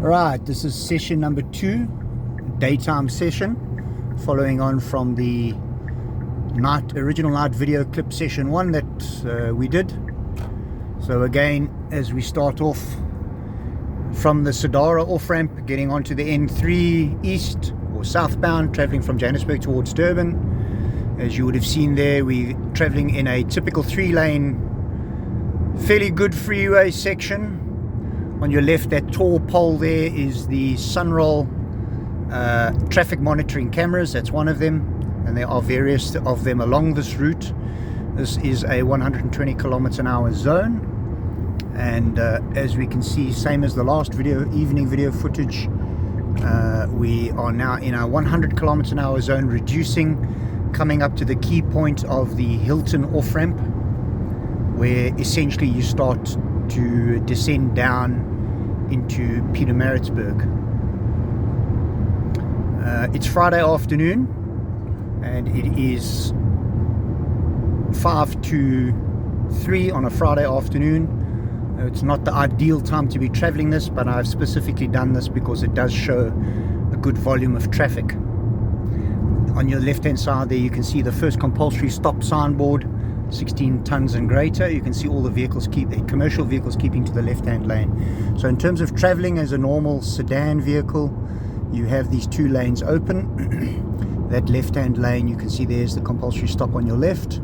Right, this is session number 2, daytime session, following on from the original night video clip session 1 that we did. So again, as we start off from the Sadara off-ramp, getting onto the N3 east or southbound, traveling from Johannesburg towards Durban. As you would have seen there, we're traveling in a typical 3-lane, fairly good freeway section. On your left, that tall pole there is the Sunroll traffic monitoring cameras. That's one of them, and there are various of them along this route. This is a 120 km/h zone, and as we can see, same as the last evening video footage, we are now in our 100 km/h zone, reducing, coming up to the key point of the Hilton off-ramp, where essentially you start to descend down into Pietermaritzburg. It's Friday afternoon, and it is 5 to 3 on a Friday afternoon. It's not the ideal time to be traveling this, but I've specifically done this because it does show a good volume of traffic. On your left hand side there, you can see the first compulsory stop signboard, 16 tons and greater. You can see all the vehicles commercial vehicles keeping to the left hand lane. So in terms of traveling as a normal sedan vehicle, you have these 2 lanes open. That left hand lane, you can see there's the compulsory stop on your left.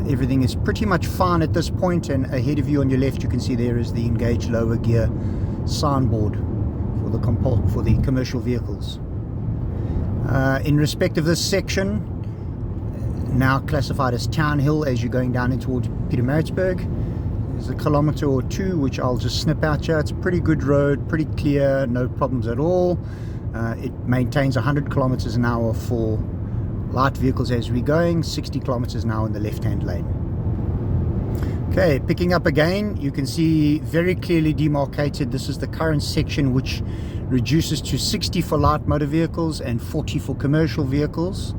Everything is pretty much fine at this point, and ahead of you on your left you can see there is the engage lower gear signboard for the commercial vehicles. In respect of this section, now classified as Townhill, as you're going down in towards Pietermaritzburg, there's a kilometer or 2 which I'll just snip out here. It's a pretty good road, pretty clear, no problems at all. It maintains 100 km/h for light vehicles as we're going, 60 km/h in the left hand lane. Okay, picking up again, you can see very clearly demarcated. This is the current section, which reduces to 60 for light motor vehicles and 40 for commercial vehicles.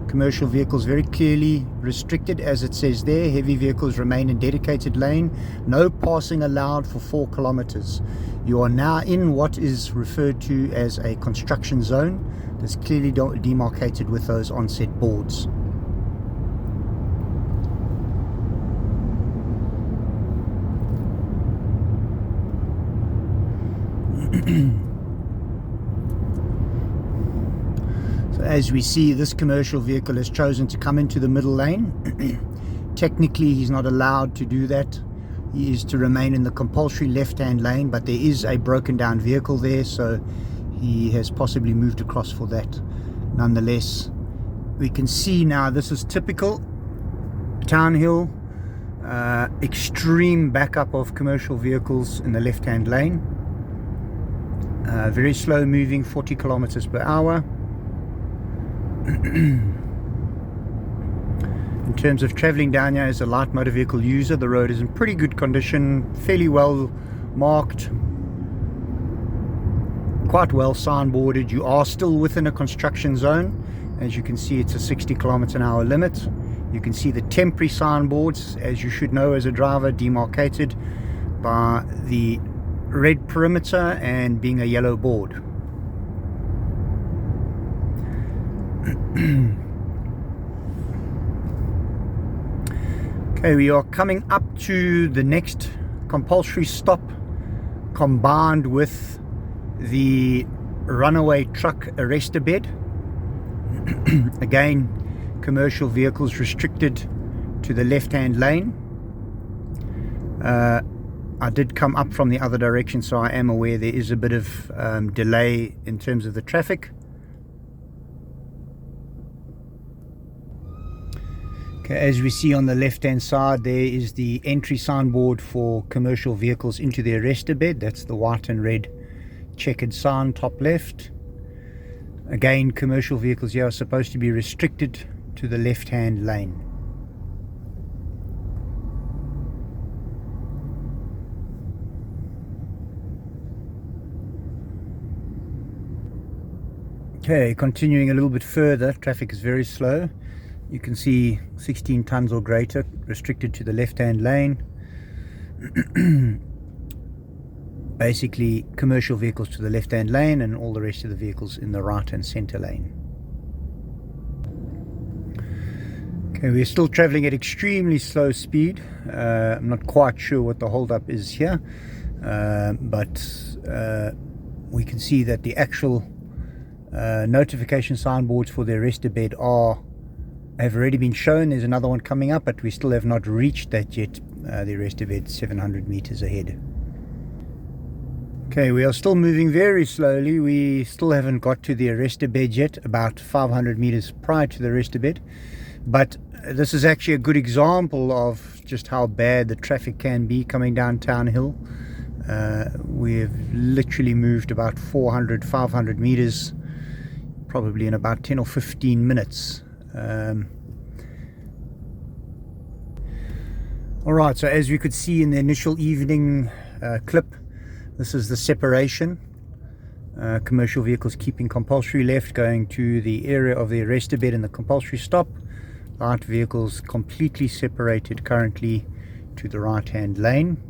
Commercial vehicles very clearly restricted, as it says there. Heavy vehicles remain in dedicated lane. No passing allowed for 4 kilometers. You are now in what is referred to as a construction zone. That's clearly demarcated with those onset boards. So as we see, this commercial vehicle has chosen to come into the middle lane. Technically he's not allowed to do that. He is to remain in the compulsory left hand lane, but there is a broken down vehicle there, so he has possibly moved across for that. Nonetheless, we can see now this is typical Townhill, extreme backup of commercial vehicles in the left hand lane, very slow moving, 40 km/h. In terms of traveling down here as a light motor vehicle user, the road is in pretty good condition, fairly well marked, quite well signboarded. You are still within a construction zone. As you can see, it's a 60 km/h limit. You can see the temporary signboards, as you should know as a driver, demarcated by the red perimeter and being a yellow board. Okay, we are coming up to the next compulsory stop, combined with the runaway truck arrestor bed. Again, commercial vehicles restricted to the left hand lane. I did come up from the other direction, so I am aware there is a bit of delay in terms of the traffic. Okay, as we see on the left hand side, there is the entry signboard for commercial vehicles into the arrestor bed. That's the white and red checkered sign top left. Again, commercial vehicles here are supposed to be restricted to the left hand lane. Okay, continuing a little bit further, traffic is very slow. You can see 16 tons or greater restricted to the left hand lane. basically commercial vehicles to the left-hand lane and all the rest of the vehicles in the right and center lane. Okay, we're still traveling at extremely slow speed. I'm not quite sure what the holdup is here, but we can see that the actual notification signboards for the arrestor bed have already been shown. There's another one coming up, but we still have not reached that yet. The arrestor bed 700 meters ahead. Okay, we are still moving very slowly. We still haven't got to the arrestor bed yet, about 500 meters prior to the arrestor bed. But this is actually a good example of just how bad the traffic can be coming down Town Hill. We've literally moved about 400, 500 meters, probably in about 10 or 15 minutes. Alright, so as we could see in the initial evening clip, this is the separation. Commercial vehicles keeping compulsory left, going to the area of the arrestor bed and the compulsory stop. Light vehicles completely separated currently to the right hand lane.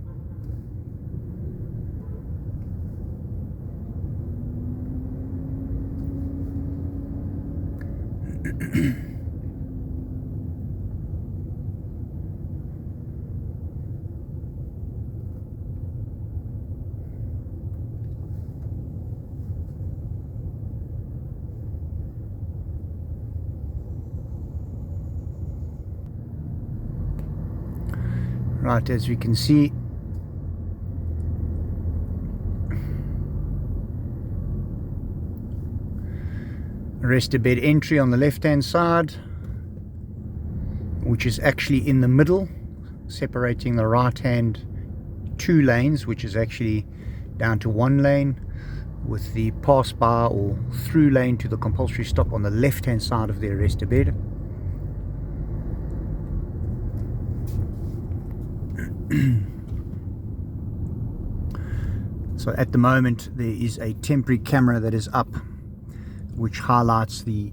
Right, as we can see, arrestor bed entry on the left hand side, which is actually in the middle, separating the right hand 2 lanes, which is actually down to 1 lane, with the pass by or through lane to the compulsory stop on the left hand side of the arrestor bed. So at the moment there is a temporary camera that is up, which highlights the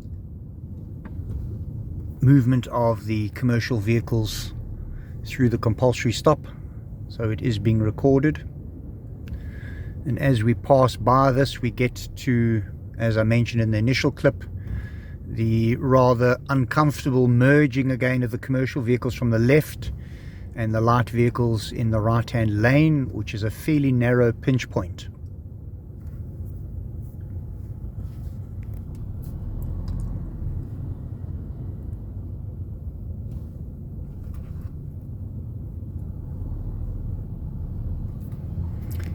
movement of the commercial vehicles through the compulsory stop. So it is being recorded, and as we pass by this, we get to, as I mentioned in the initial clip, the rather uncomfortable merging again of the commercial vehicles from the left and the light vehicles in the right hand lane, which is a fairly narrow pinch point.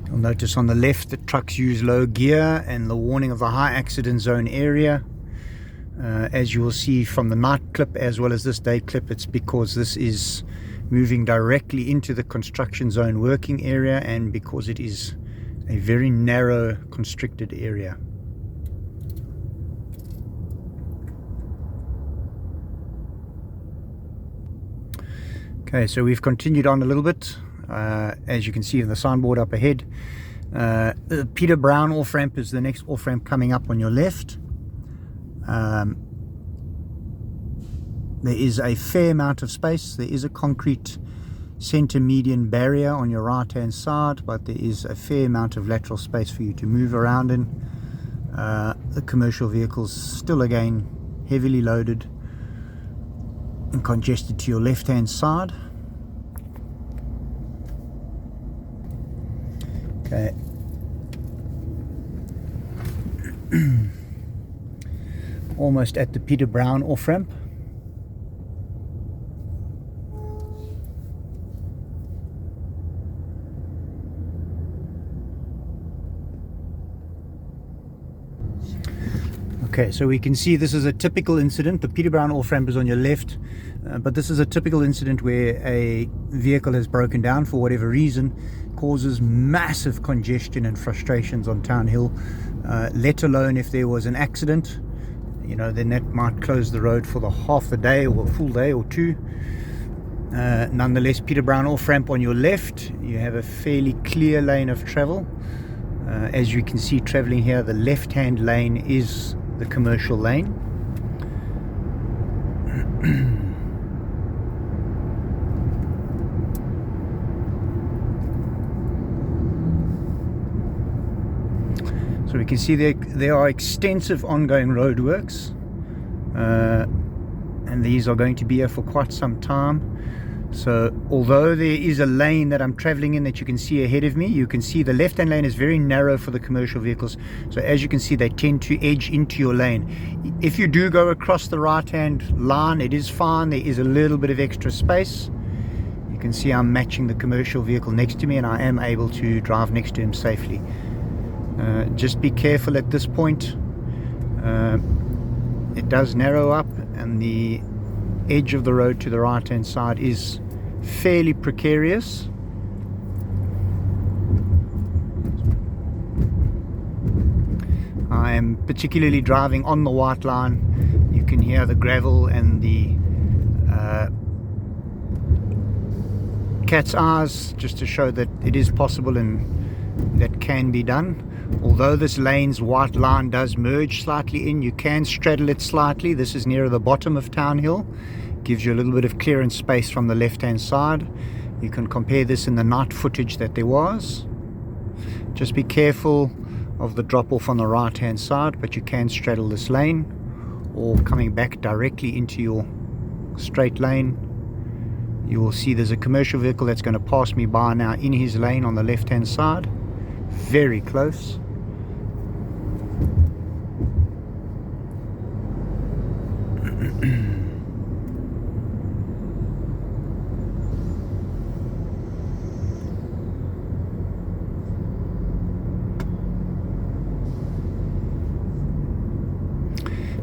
You'll notice on the left that trucks use low gear and the warning of the high accident zone area. As you will see from the night clip as well as this day clip, it's because this is moving directly into the construction zone working area, and because it is a very narrow constricted area. Okay, so we've continued on a little bit. As you can see in the signboard up ahead, the Peter Brown off ramp is the next off ramp coming up on your left. There is a fair amount of space. There is a concrete center median barrier on your right hand side, but there is a fair amount of lateral space for you to move around in. The commercial vehicles still again heavily loaded and congested to your left hand side. Okay. Almost at the Peter Brown off ramp. Okay, so we can see this is a typical incident. The Peter Brown off ramp is on your left, but this is a typical incident where a vehicle has broken down for whatever reason, causes massive congestion and frustrations on Town Hill, let alone if there was an accident. You know, then that might close the road for the half a day or a full day or two. Nonetheless, Peter Brown off ramp on your left, you have a fairly clear lane of travel. As you can see, traveling here, the left hand lane is the commercial lane. So we can see there are extensive ongoing roadworks, and these are going to be here for quite some time. So although there is a lane that I'm traveling in that you can see ahead of me, you can see the left-hand lane is very narrow for the commercial vehicles. So as you can see, they tend to edge into your lane. If you do go across the right-hand line, it is fine. There is a little bit of extra space. You can see I'm matching the commercial vehicle next to me, and I am able to drive next to him safely. Just be careful at this point. It does narrow up, and the edge of the road to the right hand side is fairly precarious. I am particularly driving on the white line. You can hear the gravel and the cat's eyes, just to show that it is possible and that can be done. Although this lane's white line does merge slightly in, you can straddle it slightly. This is nearer the bottom of Town Hill. Gives you a little bit of clearance space from the left hand side. You can compare this in the night footage that there was. Just be careful of the drop off on the right hand side, but you can straddle this lane, or coming back directly into your straight lane. You will see there's a commercial vehicle that's going to pass me by now in his lane on the left hand side. Very close.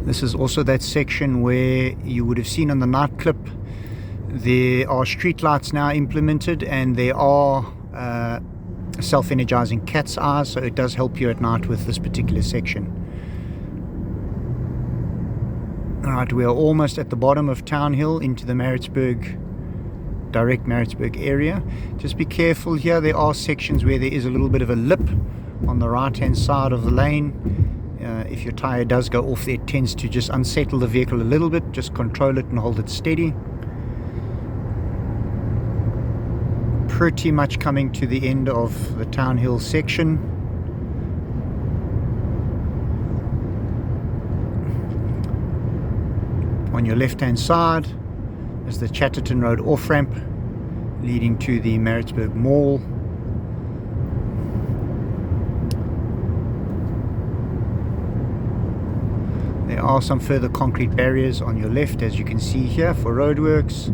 This is also that section where you would have seen on the night clip there are street lights now implemented, and there are self-energizing cat's eyes, so it does help you at night with this particular section. Alright, we are almost at the bottom of Town Hill into the direct Maritzburg area. Just be careful here. There are sections where there is a little bit of a lip on the right hand side of the lane. If your tire does go off there, it tends to just unsettle the vehicle a little bit. Just control it and hold it steady. Pretty much coming to the end of the Town Hill section. On your left hand side is the Chatterton Road off ramp leading to the Maritzburg Mall. There are some further concrete barriers on your left, as you can see here, for roadworks,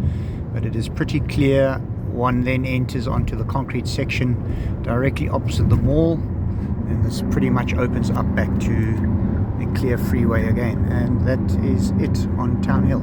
but it is pretty clear. One then enters onto the concrete section directly opposite the mall, and this pretty much opens up back to a clear freeway again, and that is it on Town Hill.